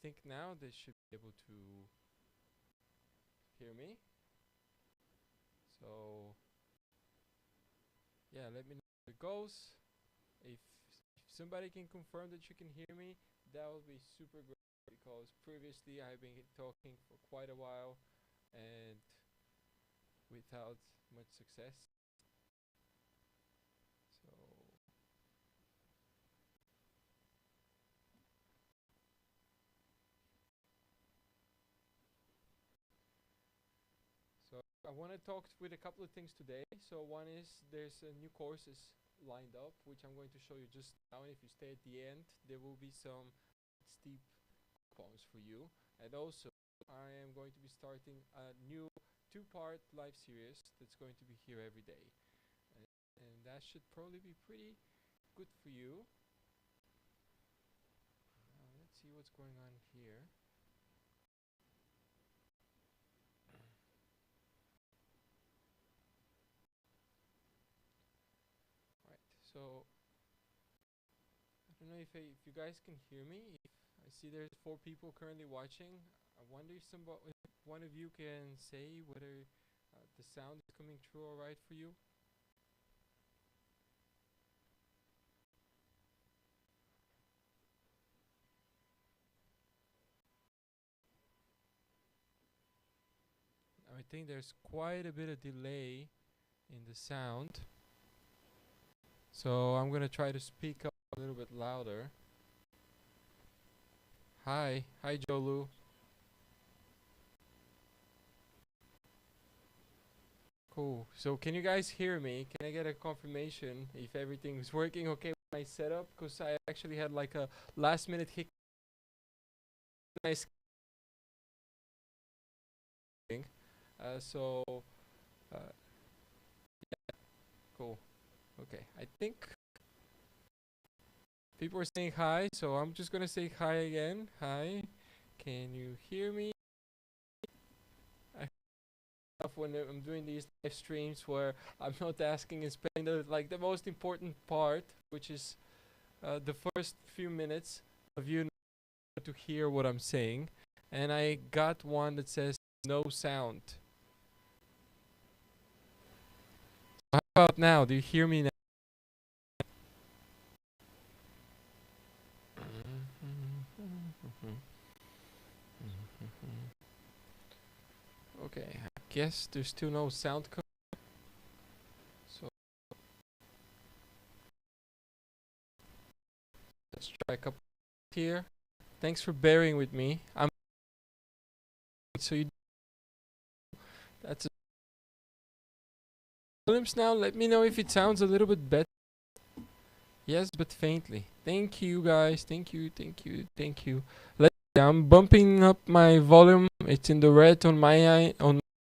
think now they should be able to hear me. So yeah, let me know how it goes. If somebody can confirm that you can hear me, that would be super great, because previously I've been talking for quite a while and without much success. So I want to talk with a couple of things today. So one is there's new courses lined up, which I'm going to show you just now. And if you stay at the end, there will be some steep coupons for you. And also, I am going to be starting a new two-part live series that's going to be here every day. And that should probably be pretty good for you. Let's see what's going on here. So I don't know if you guys can hear me. I see there's 4 people currently watching. I wonder if one of you can say whether the sound is coming through all right for you. I think there's quite a bit of delay in the sound. So I'm gonna try to speak up a little bit louder. Hi Jolu. Cool. So can you guys hear me? Can I get a confirmation if everything is working okay with my setup? Because I actually had like a last minute hiccup. Nice. So yeah, cool. Okay, I think people are saying hi, so I'm just gonna say hi again. Hi, can you hear me? I love when I'm doing these live streams where I'm not asking and spending the most important part, which is the first few minutes of you to hear what I'm saying. And I got one that says no sound. How about now? Do you hear me now? Okay, I guess there's still no sound code. So let's try a couple here. Thanks for bearing with me. So that's volumes now. Let me know if it sounds a little bit better. Yes, but faintly. Thank you guys. Thank you. I'm bumping up my volume. It's in the red on my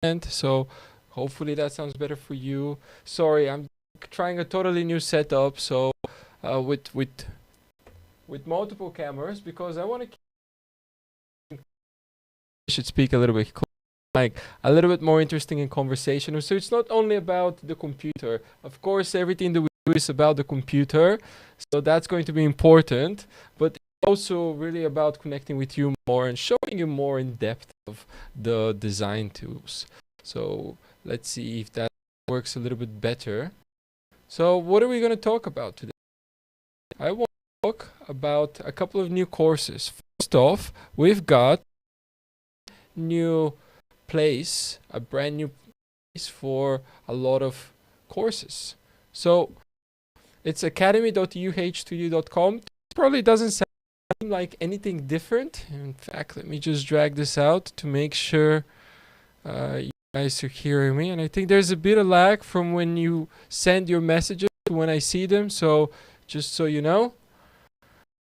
end, so hopefully that sounds better for you. Sorry, I'm trying a totally new setup, so with multiple cameras, because I want to should speak a little bit like a little bit more interesting in conversation. So it's not only about the computer. Of course, everything that we do is about the computer, so that's going to be important, but it's also really about connecting with you more and showing you more in depth of the design tools. So let's see if that works a little bit better. So what are we going to talk about today? I want to talk about a couple of new courses. First off, we've got a brand new place for a lot of courses. So it's academy.uhstudio.com. It probably doesn't sound like anything different. In fact, let me just drag this out to make sure you guys are hearing me. And I think there's a bit of lag from when you send your messages to when I see them. So just so you know,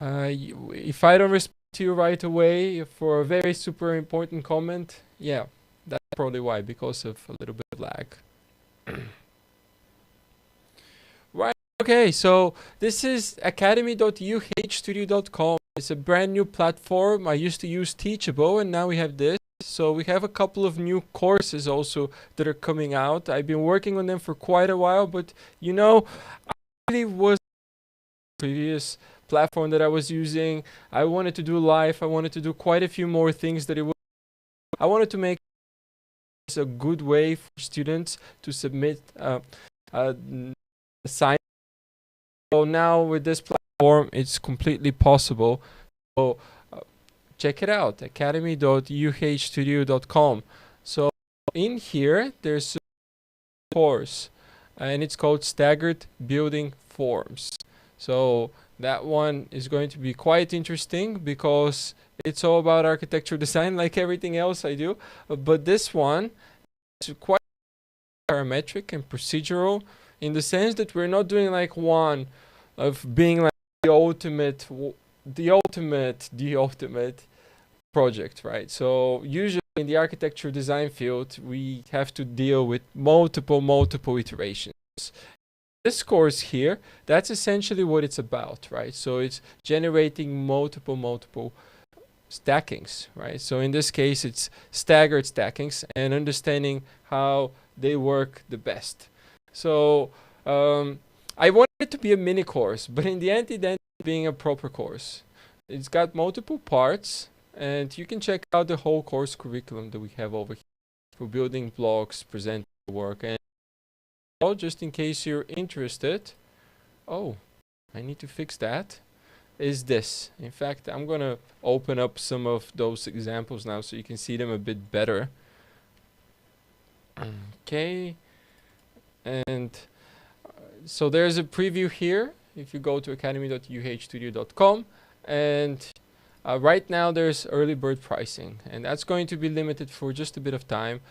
if I don't respond to you right away for a very super important comment, yeah, that's probably why, because of a little bit of lag. Right. Okay, so this is academy.uhstudio.com. It's a brand new platform. I used to use Teachable, and now we have this. So we have a couple of new courses also that are coming out. I've been working on them for quite a while, but you know, I really was previous platform that I was using. I wanted to do live. I wanted to do quite a few more things that I wanted to make a good way for students to submit assignments. So now with this platform, it's completely possible. So check it out, academy.uhstudio.com. So in here, there's a course, and it's called Staggered Building Forms. So that one is going to be quite interesting because it's all about architecture design, like everything else I do. But this one is quite parametric and procedural, in the sense that we're not doing like one of being like the ultimate project, right? So usually in the architecture design field, we have to deal with multiple iterations. This course here, that's essentially what it's about, right? So it's generating multiple stackings, right? So in this case, it's staggered stackings and understanding how they work the best. So I wanted it to be a mini course, but in the end, it ended up being a proper course. It's got multiple parts, and you can check out the whole course curriculum that we have over here for building blocks, presenting work, and just in case you're interested. Oh, I need to fix that. Is this. In fact, I'm gonna open up some of those examples now so you can see them a bit better. Okay, and so there's a preview here if you go to academy.uhstudio.com, and right now there's early bird pricing, and that's going to be limited for just a bit of time.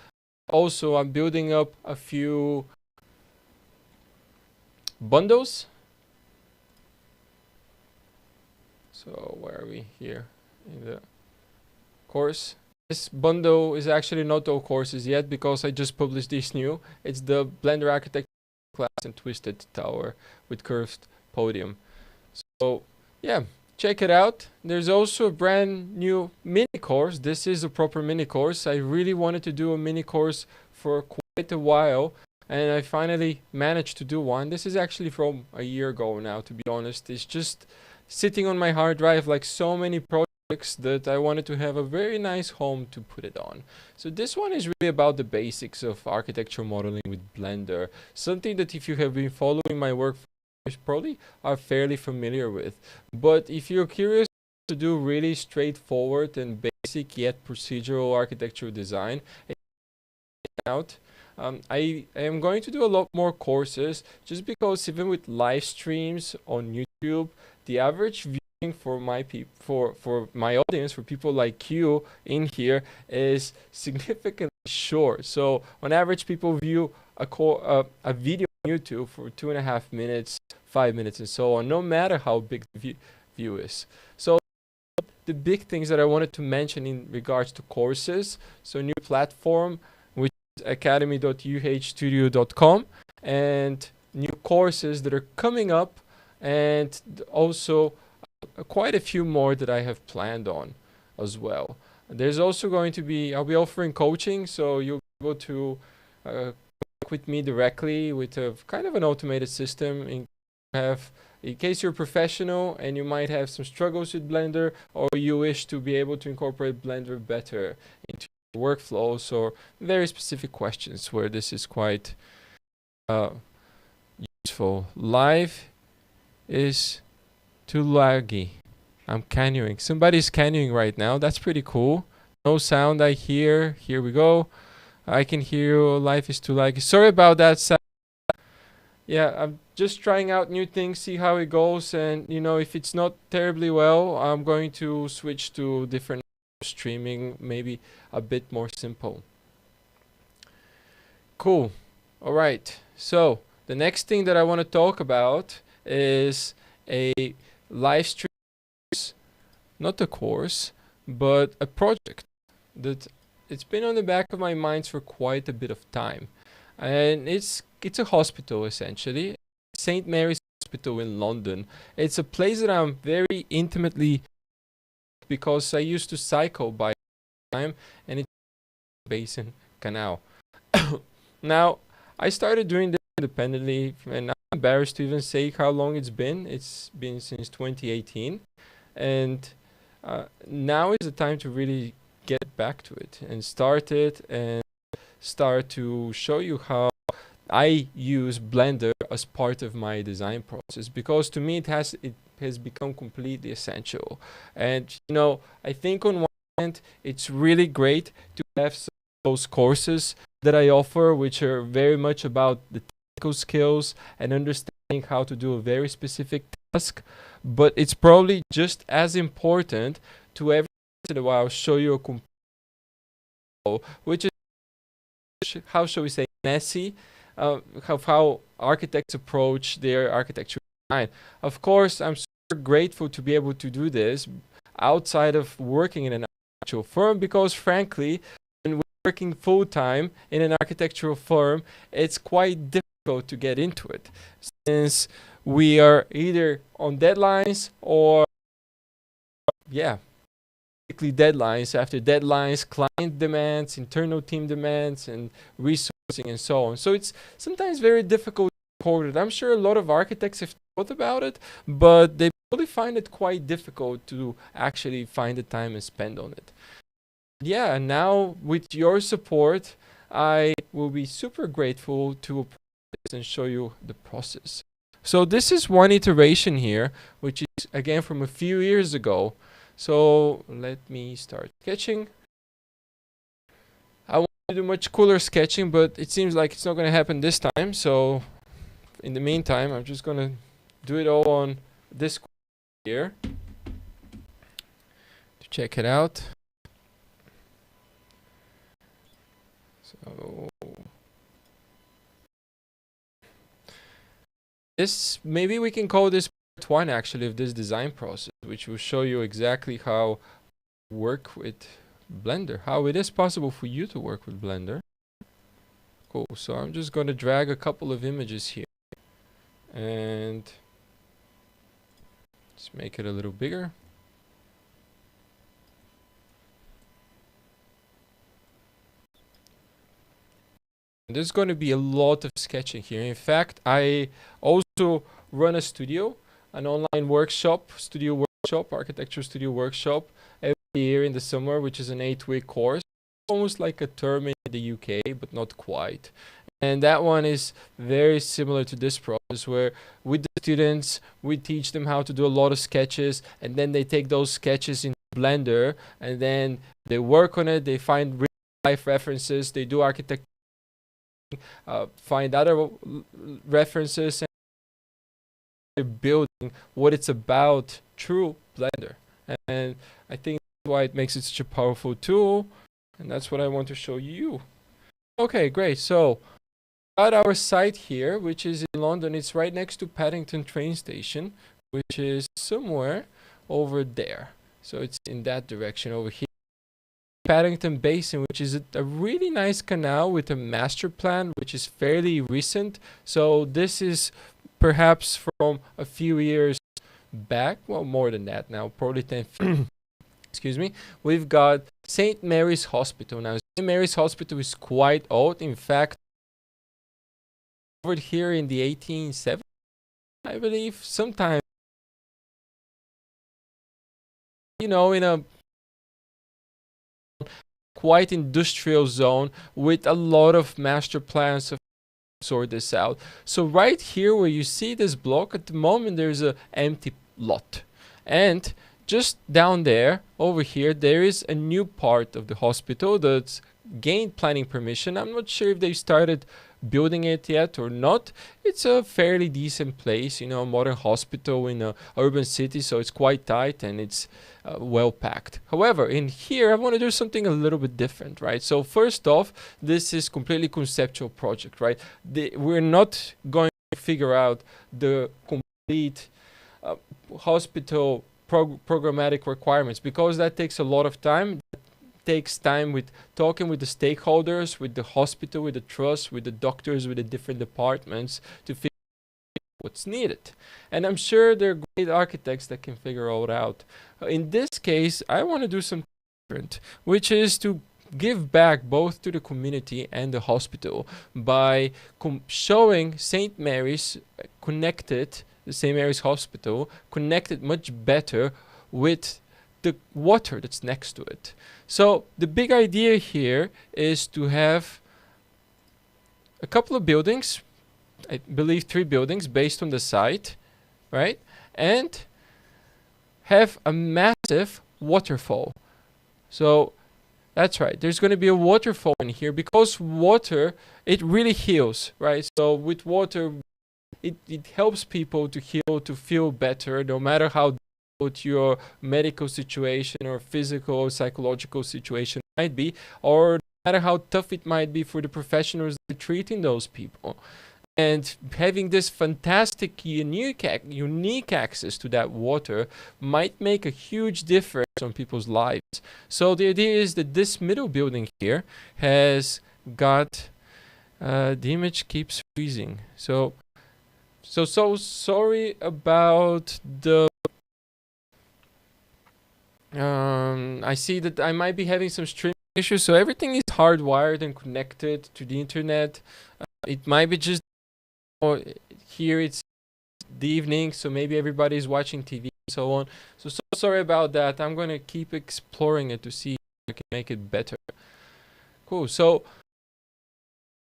Also, I'm building up a few bundles. So where are we here in the course? This bundle is actually not all courses yet because I just published this new. It's the Blender Architecture class and Twisted Tower with curved podium. So yeah, check it out. There's also a brand new mini course. This is a proper mini course. I really wanted to do a mini course for quite a while, and I finally managed to do one. This is actually from a year ago now, to be honest. It's just sitting on my hard drive like so many projects that I wanted to have a very nice home to put it on. So this one is really about the basics of architecture modeling with Blender, something that if you have been following my work, you probably are fairly familiar with. But if you're curious to do really straightforward and basic yet procedural architecture design, out. I am going to do a lot more courses just because even with live streams on YouTube, the average viewing for my for my audience, for people like you in here, is significantly short. So on average, people view a video on YouTube for 2.5 minutes, 5 minutes, and so on, no matter how big the view is. So the big things that I wanted to mention in regards to courses, so new platform, which is academy.uhstudio.com, and new courses that are coming up, and also quite a few more that I have planned on as well. There's also going to be, I'll be offering coaching, so you'll be able to work with me directly with a kind of an automated system in case you're a professional and you might have some struggles with Blender, or you wish to be able to incorporate Blender better into your workflows, or very specific questions where this is quite useful. Live is too laggy. I'm canyoning. Somebody's canyoning right now. That's pretty cool. No sound I hear. Here we go. I can hear you. Life is too laggy. Sorry about that sound. Yeah, I'm just trying out new things, see how it goes, and you know, if it's not terribly well, I'm going to switch to different streaming, maybe a bit more simple. Cool. All right. So the next thing that I want to talk about is a live stream, not a course, but a project that it's been on the back of my mind for quite a bit of time. And it's a hospital, essentially, St. Mary's Hospital in London. It's a place that I'm very intimately, because I used to cycle by time, and it's Basin Canal. Now, I started doing this independently, and embarrassed to even say how long it's been. It's been since 2018, and now is the time to really get back to it and start it and start to show you how I use Blender as part of my design process, because to me it has become completely essential. And I think on one hand it's really great to have those courses that I offer, which are very much about the technical skills and understanding how to do a very specific task. But it's probably just as important to every once in a while show you a complete, which is, how shall we say, messy, of how architects approach their architecture design. Of course, I'm super grateful to be able to do this outside of working in an architectural firm, because frankly, when we're working full-time in an architectural firm, it's quite difficult to get into it, since we are either on deadlines or, yeah, deadlines after deadlines, client demands, internal team demands, and resourcing and so on. So it's sometimes very difficult to record it. I'm sure a lot of architects have thought about it, but they probably find it quite difficult to actually find the time and spend on it. Yeah, now with your support, I will be super grateful to approach this and show you the process. So this is one iteration here, which is again from a few years ago. So let me start sketching. I want to do much cooler sketching, but it seems like it's not going to happen this time. So in the meantime, I'm just going to do it all on this here to check it out. So this, maybe we can call this part 1 actually of this design process, which will show you exactly how work with Blender, how it is possible for you to work with Blender. Cool. So I'm just going to drag a couple of images here and let's make it a little bigger. There's going to be a lot of sketching here. In fact, I also run a studio, an online workshop, architecture studio workshop every year in the summer, which is an 8-week course, almost like a term in the UK, but not quite. And that one is very similar to this process, where with the students, we teach them how to do a lot of sketches, and then they take those sketches in Blender, and then they work on it, they find real life references, they do architecture, find other references, and they're building what it's about through Blender. And I think that's why it makes it such a powerful tool, and that's what I want to show you. Okay, great. So at our site here, which is in London, it's right next to Paddington train station, which is somewhere over there. So it's in that direction over here. Paddington Basin, which is a really nice canal with a master plan, which is fairly recent. So this is perhaps from a few years back. Well, more than that now, probably 10. Excuse me. We've got St. Mary's Hospital. Now, St. Mary's Hospital is quite old. In fact, over here in the 1870s, I believe, sometime, in a quite industrial zone with a lot of master plans to sort this out. So right here where you see this block, at the moment there's an empty lot, and just down there over here there is a new part of the hospital that's gained planning permission. I'm not sure if they started building it yet or not. It's a fairly decent place, a modern hospital in a urban city, so it's quite tight and it's well packed. However, in here I want to do something a little bit different, right? So first off, this is completely conceptual project, right? We're not going to figure out the complete hospital programmatic requirements, because that takes a lot of time. Takes time with talking with the stakeholders, with the hospital, with the trust, with the doctors, with the different departments to figure out what's needed. And I'm sure there are great architects that can figure all out. In this case, I want to do something different, which is to give back both to the community and the hospital by showing St. Mary's connected, the St. Mary's Hospital connected much better with the water that's next to it. So the big idea here is to have a couple of buildings, I believe 3 buildings based on the site, right? And have a massive waterfall. So that's right, there's going to be a waterfall in here because water, it really heals, right? So with water, it helps people to heal, to feel better, no matter how difficult your medical situation or physical or psychological situation might be, or no matter how tough it might be for the professionals that are treating those people. And having this fantastic, unique access to that water might make a huge difference on people's lives. So the idea is that this middle building here has got, the image keeps freezing. So sorry about the, I see that I might be having some streaming issues. So everything is hardwired and connected to the internet. It might be just, or here it's the evening, so maybe everybody's watching TV and so on. So sorry about that. I'm going to keep exploring it to see if I can make it better. Cool. So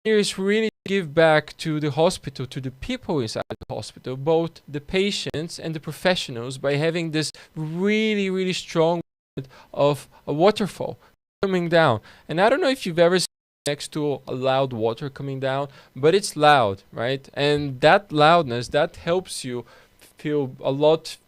here is really give back to the hospital, to the people inside the hospital, both the patients and the professionals, by having this really, really strong of a waterfall coming down. And I don't know if you've ever seen next to a loud water coming down, but it's loud, right? And that loudness, that helps you feel a lot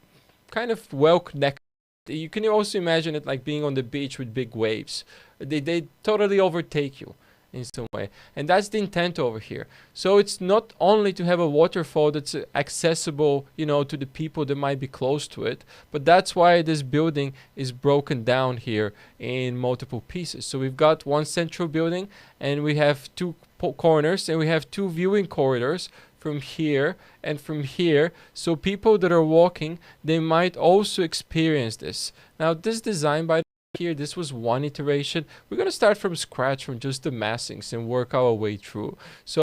kind of well connected. You can also imagine it like being on the beach with big waves. They totally overtake you in some way, and that's the intent over here. So it's not only to have a waterfall that's accessible, you know, to the people that might be close to it, but that's why this building is broken down here in multiple pieces. So we've got one central building, and we have 2 corners, and we have 2 viewing corridors from here and from here, so people that are walking, they might also experience this. Now this design, by here, this was one iteration. We're going to start from scratch, from just the massings, and work our way through. So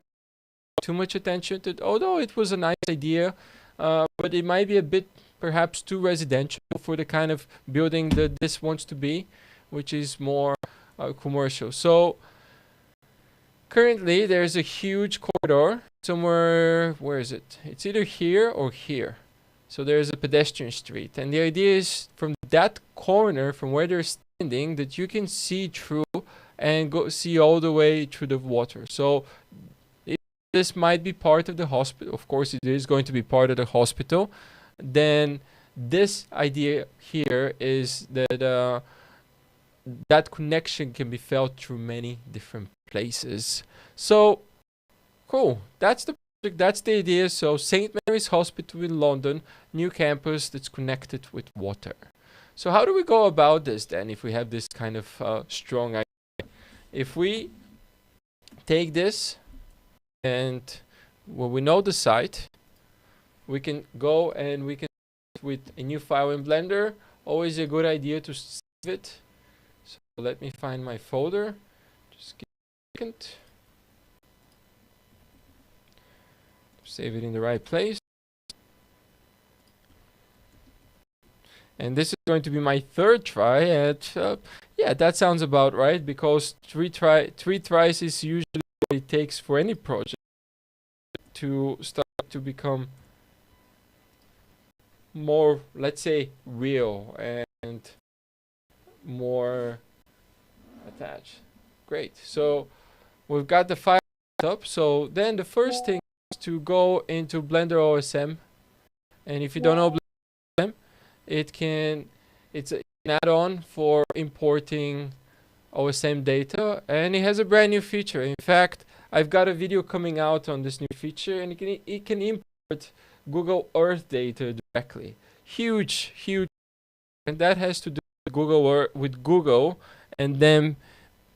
too much attention to it, although it was a nice idea, but it might be a bit perhaps too residential for the kind of building that this wants to be, which is more commercial. So currently there's a huge corridor somewhere. Where is it? It's either here or here. So there's a pedestrian street, and the idea is from that corner, from where they're standing, that you can see through and go see all the way through the water. So if this might be part of the hospital, of course it is going to be part of the hospital, then this idea here is that that connection can be felt through many different places. So cool, that's the idea. So St. Mary's Hospital in London, new campus that's connected with water. So how do we go about this then, if we have this kind of strong idea? If we take this and when we know the site, we can go and we can with a new file in Blender. Always a good idea to save it. So let me find my folder. Just give me a second. Save it in the right place. And this is going to be my 3rd try at, yeah, that sounds about right, because 3 tries is usually what it takes for any project to start to become more, let's say, real and more attached. Great. So we've got the file up. So then the first thing to go into Blender OSM, and if you don't know Blender OSM, it's an add-on for importing OSM data, and it has a brand new feature. In fact, I've got a video coming out on this new feature, and it can import Google Earth data directly. Huge, and that has to do with Google and them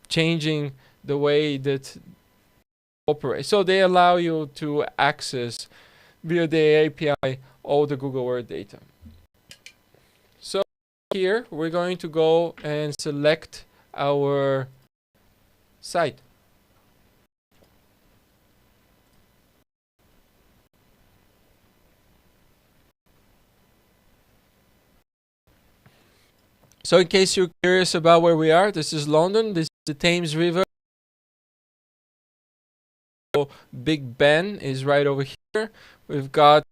changing the way that operate. So they allow you to access via the API all the Google Earth data. So here we're going to go and select our site. So in case you're curious about where we are, this is London. This is the Thames River. Big Ben is right over here. We've got,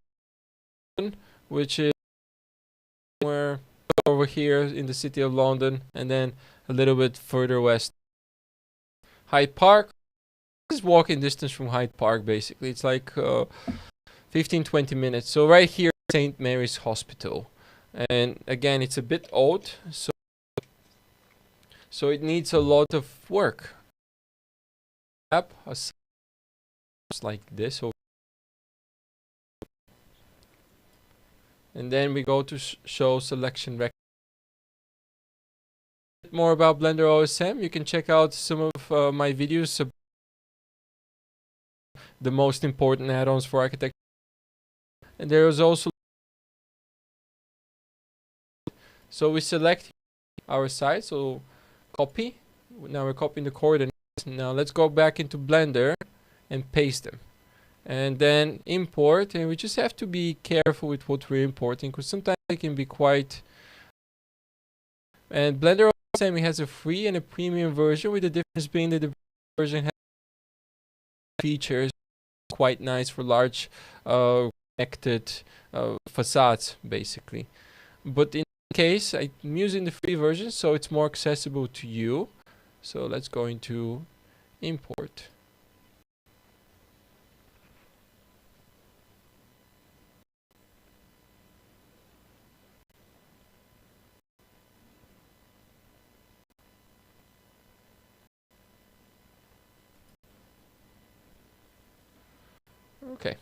which is somewhere over here in the city of London, and then a little bit further west, Hyde Park. This is walking distance from Hyde Park, basically. It's like 15-20 minutes. So right here, St. Mary's Hospital. And again, it's a bit old, so it needs a lot of work. App like this, and then we go to show selection record. More about Blender OSM, you can check out some of my videos about the most important add-ons for architecture. And there is also, so we select our site, so copy. Now we're copying the coordinates. Now let's go back into Blender and paste them, and then import. And we just have to be careful with what we're importing, because sometimes it can be quite. And Blender OSM has a free and a premium version, with the difference being that the version has features quite nice for large connected facades, basically. But in case, I'm using the free version, so it's more accessible to you. So let's go into import. Okay,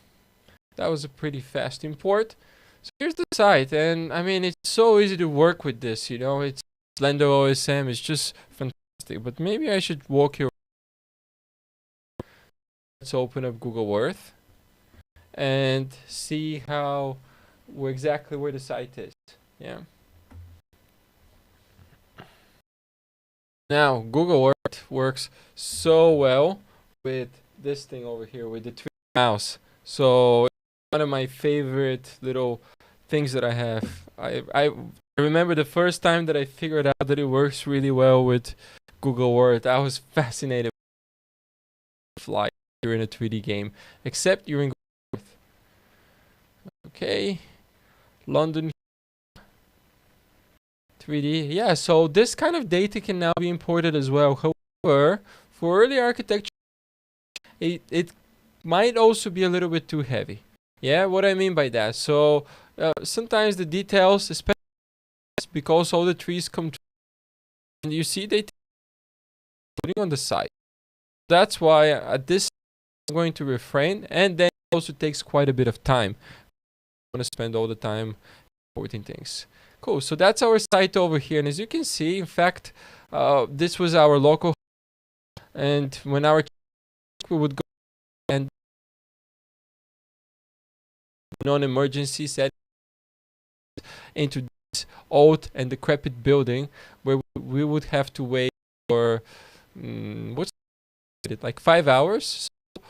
that was a pretty fast import. So here's the site, and I mean, it's so easy to work with this, you know. It's Blender OSM, it's just fantastic. But maybe I should walk you. Let's open up Google Earth and see how exactly where the site is. Yeah. Now Google Earth works so well with this thing over here, with the 3D mouse. So it's one of my favorite little things that I have. I remember the first time that I figured out that it works really well with Google Earth. I was fascinated with fly during a 3D game, except during Google Earth. Okay, London 3D. Yeah, so this kind of data can now be imported as well. However, for early architecture, it might also be a little bit too heavy. Yeah, what I mean by that. So sometimes the details, especially because all the trees come true, and you see they putting on the side. That's why at this I'm going to refrain, and then it also takes quite a bit of time. I'm going to spend all the time importing things. Cool, so that's our site over here, and as you can see, in fact, this was our local, and when our we would go and non-emergency set into this old and decrepit building, where we would have to wait for what's it, like 5 hours. So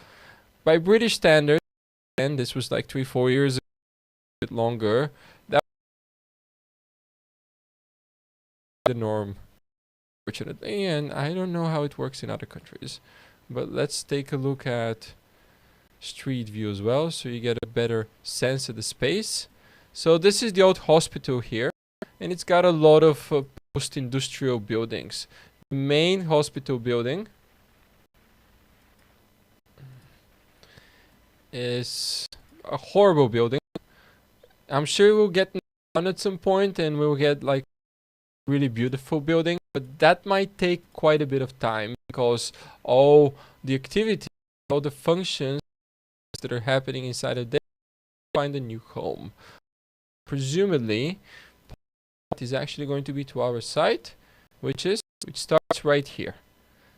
by British standards, and this was like 3-4 years ago, a bit longer, that was the norm, fortunately. And I don't know how it works in other countries, but let's take a look at street view as well, so you get a better sense of the space. So this is the old hospital here, and it's got a lot of post-industrial buildings. The main hospital building is a horrible building. I'm sure we'll get done at some point, and we'll get like really beautiful building, but that might take quite a bit of time, because all the activity, all the functions that are happening inside of there find a new home. Presumably, it is actually going to be to our site, which starts right here.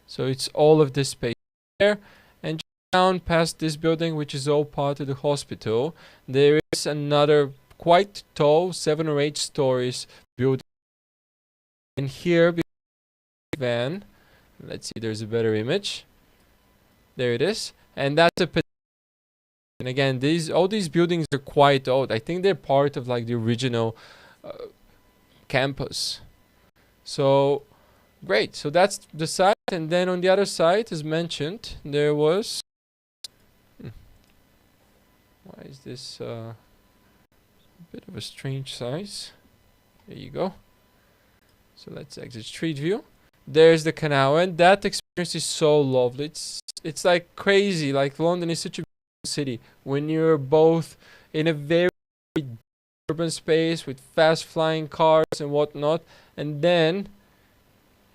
So it's all of this space there, and just down past this building, which is all part of the hospital, there is another quite tall, 7 or 8 stories building. And here, van, Let's see, there's a better image. There it is. And that's a, and again, all these buildings are quite old. I think they're part of like the original campus. So great. So that's the side. And then on the other side, as mentioned, there was, why is this a bit of a strange size? There you go. So let's exit street view. There's the canal, and that experience is so lovely. It's like crazy. Like London is such a beautiful city when you're both in a very urban space with fast flying cars and whatnot, and then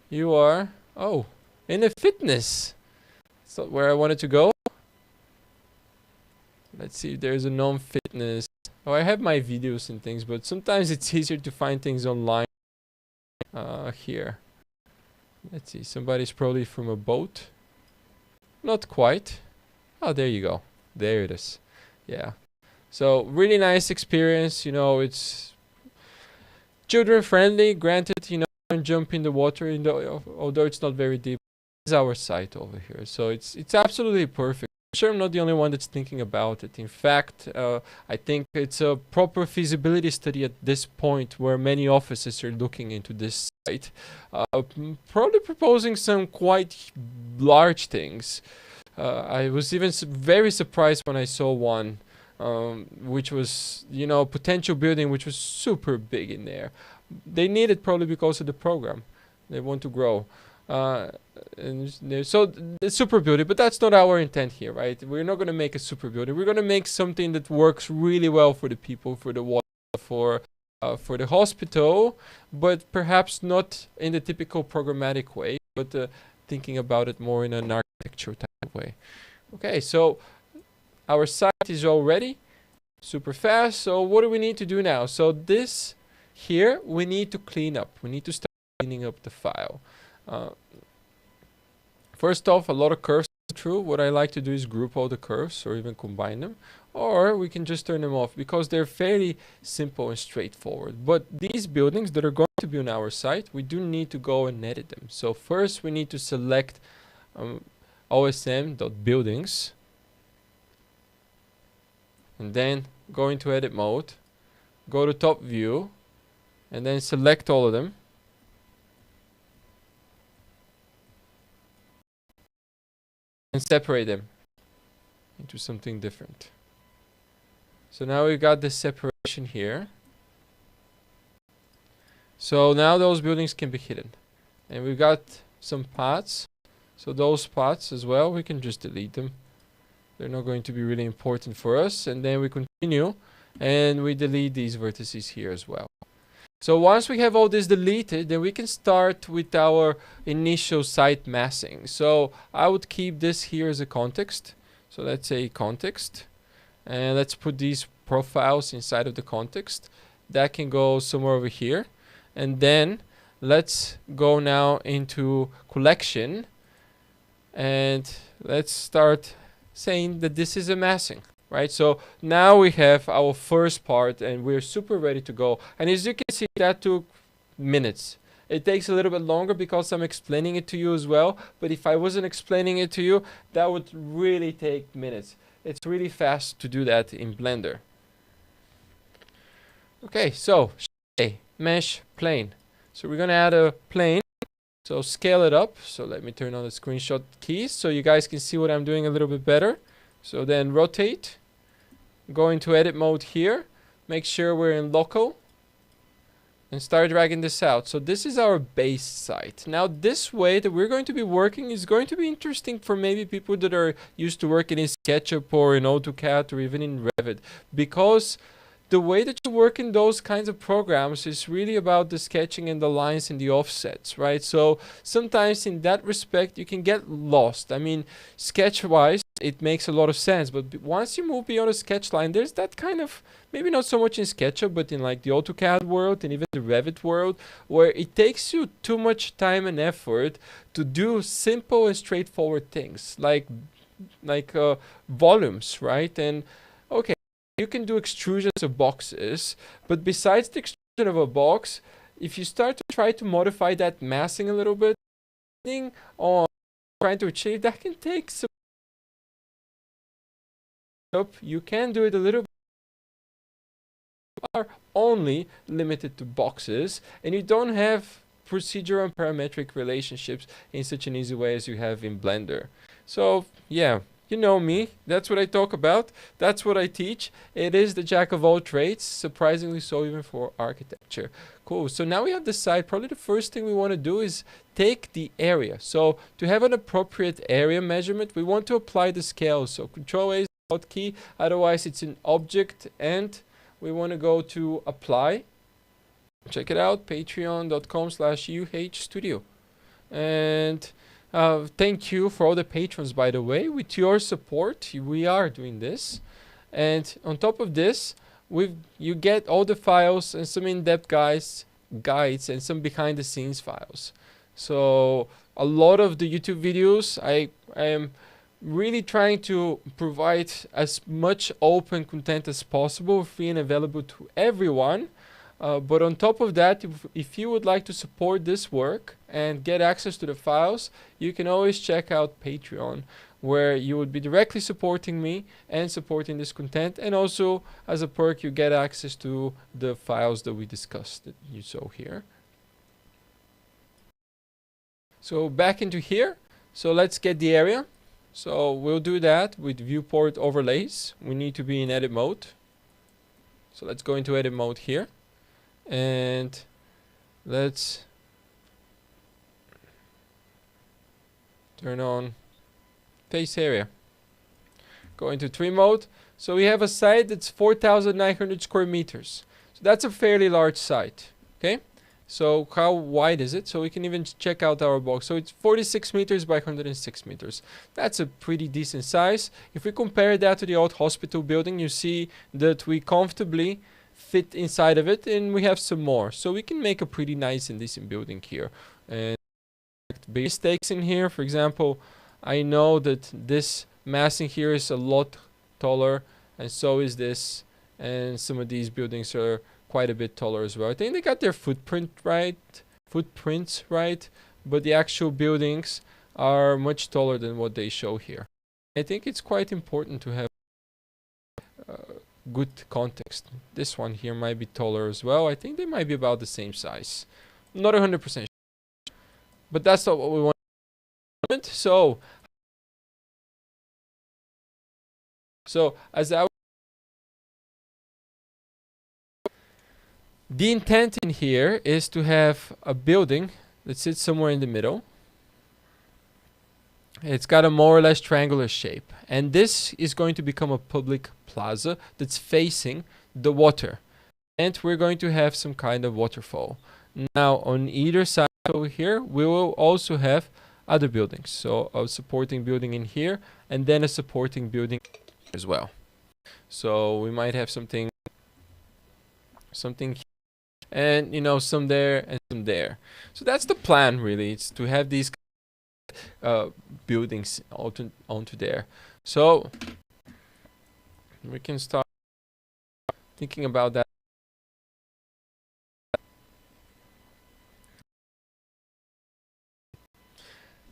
you are in a fitness. That's not where I wanted to go. Let's see if there's a non-fitness. Oh, I have my videos and things, but sometimes it's easier to find things online. Here. Let's see, somebody's probably from a boat. Not quite. Oh, there you go. There it is. Yeah. So, really nice experience. You know, it's children friendly. Granted, you know, don't jump in the water, although it's not very deep. It's our site over here. So, it's absolutely perfect. I'm sure I'm not the only one that's thinking about it. In fact, I think it's a proper feasibility study at this point where many offices are looking into this site. Probably proposing some quite large things. I was even very surprised when I saw one, which was, you know, potential building which was super big in there. They need it probably because of the program. They want to grow. And so it's super building, but that's not our intent here, right? We're not going to make a super building. We're going to make something that works really well for the people, for the water, for the hospital, but perhaps not in the typical programmatic way, but thinking about it more in an architecture type of way. Okay, so our site is all ready, super fast. So what do we need to do now? So this here, we need to clean up. We need to start cleaning up the file. First off, a lot of curves are true. What I like to do is group all the curves or even combine them, or we can just turn them off because they're fairly simple and straightforward. But these buildings that are going to be on our site, we do need to go and edit them. So first we need to select osm.buildings and then go into edit mode, go to top view and then select all of them. And separate them into something different. So now we've got this separation here. So now those buildings can be hidden. And we've got some paths. So those paths as well, we can just delete them. They're not going to be really important for us. And then we continue and we delete these vertices here as well. So once we have all this deleted, then we can start with our initial site massing. So I would keep this here as a context. So let's say context. And let's put these profiles inside of the context. That can go somewhere over here. And then let's go now into collection. And let's start saying that this is a massing. Right, so now we have our first part and we're super ready to go. And as you can see, that took minutes. It takes a little bit longer because I'm explaining it to you as well. But if I wasn't explaining it to you, that would really take minutes. It's really fast to do that in Blender. Okay, so mesh plane. So we're gonna add a plane. So scale it up. So let me turn on the screenshot keys so you guys can see what I'm doing a little bit better. So then rotate, go into edit mode here, make sure we're in local, and start dragging this out. So this is our base site. Now this way that we're going to be working is going to be interesting for maybe people that are used to working in SketchUp or in AutoCAD or even in Revit, because the way that you work in those kinds of programs is really about the sketching and the lines and the offsets, right? So sometimes in that respect, you can get lost. I mean, sketch-wise, it makes a lot of sense, but once you move beyond a sketch line, there's that kind of, maybe not so much in SketchUp, but in like the AutoCAD world and even the Revit world, where it takes you too much time and effort to do simple and straightforward things, like volumes, right? And okay, you can do extrusions of boxes, but besides the extrusion of a box, if you start to try to modify that massing a little bit, depending on trying to achieve, that can take some up. You can do it a little bit, are only limited to boxes, and you don't have procedural and parametric relationships in such an easy way as you have in Blender. So yeah, you know me, that's what I talk about, that's what I teach. It is the jack of all trades, surprisingly so even for architecture. Cool, so now we have the site. Probably the first thing we want to do is take the area. So to have an appropriate area measurement, we want to apply the scale. So Control A is the Alt key, otherwise it's an object, and we want to go to apply. Check it out, patreon.com/uhstudio. And thank you for all the patrons, by the way. With your support, we are doing this. And on top of this, you get all the files and some in-depth guides and some behind-the-scenes files. So a lot of the YouTube videos, I am really trying to provide as much open content as possible, free and available to everyone. But on top of that, if you would like to support this work and get access to the files, you can always check out Patreon, where you would be directly supporting me and supporting this content. And also, as a perk, you get access to the files that we discussed that you saw here. So back into here. So let's get the area. So we'll do that with viewport overlays. We need to be in edit mode. So let's go into edit mode here. And let's turn on face area. Go into tree mode. So we have a site that's 4,900 square meters. So that's a fairly large site. Okay. So how wide is it? So we can even check out our box. So it's 46 meters by 106 meters. That's a pretty decent size. If we compare that to the old hospital building, you see that we comfortably fit inside of it, and we have some more. So we can make a pretty nice and decent building here. And big mistakes in here, for example, I know that this massing here is a lot taller, and so is this, and some of these buildings are quite a bit taller as well. I think they got their footprints right, but the actual buildings are much taller than what they show here. I think it's quite important to have good context. This one here might be taller as well. I think they might be about the same size. Not 100% sure, but that's not what we want. So as the intent in here is to have a building that sits somewhere in the middle. It's got a more or less triangular shape, and this is going to become a public plaza that's facing the water, and we're going to have some kind of waterfall. Now on either side over here we will also have other buildings, so a supporting building in here and then a supporting building as well. So we might have something here, and you know, some there and some there. So that's the plan, really. It's to have these buildings onto there. So we can start thinking about that.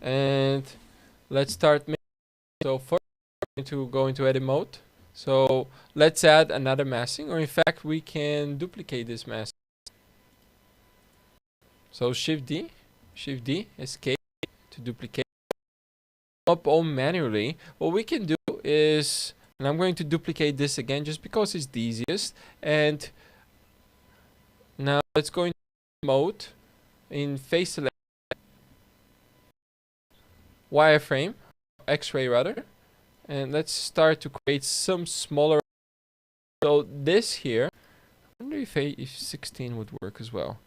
And let's start making. So first we're going to go into edit mode. So let's add another massing, or in fact we can duplicate this massing. So Shift D, escape to duplicate. Up all manually. What we can do is, and I'm going to duplicate this again just because it's the easiest. And now let's go into mode in face select, wireframe, X-ray rather, and let's start to create some smaller. So this here, I wonder if 16 would work as well.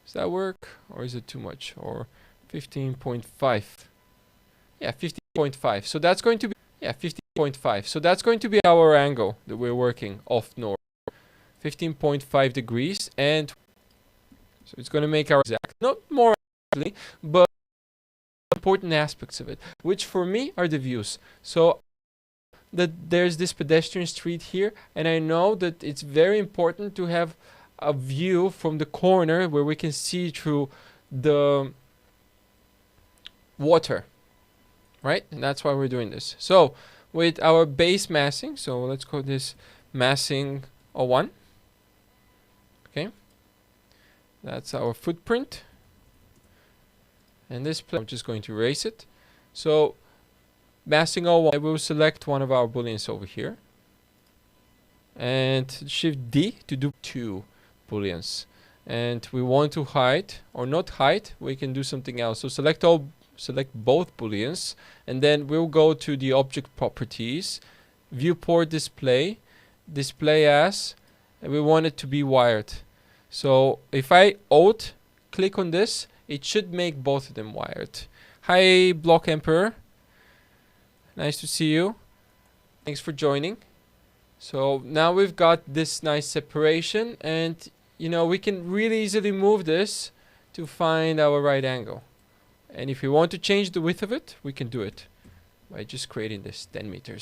Does that work, or is it too much? Or 15.5? Yeah, 15.5. So that's going to be 15.5. So that's going to be our angle that we're working off north. 15.5 degrees, and so it's going to make our exact, not more actually, but important aspects of it, which for me are the views. So that there's this pedestrian street here, and I know that it's very important to have a view from the corner where we can see through the water, right? And that's why we're doing this. So with our base massing, so let's call this massing 01. Okay, that's our footprint. And this I'm just going to erase it. So massing 01, I will select one of our booleans over here, and shift D to do 2 booleans. And we want to hide, or not hide, we can do something else. So select both booleans, and then we'll go to the object properties, viewport display, display as, and we want it to be wired. So if I Alt click on this, it should make both of them wired. Hi Block Emperor, nice to see you. Thanks for joining. So now we've got this nice separation, and you know, we can really easily move this to find our right angle. And if we want to change the width of it, we can do it by just creating this 10 meters.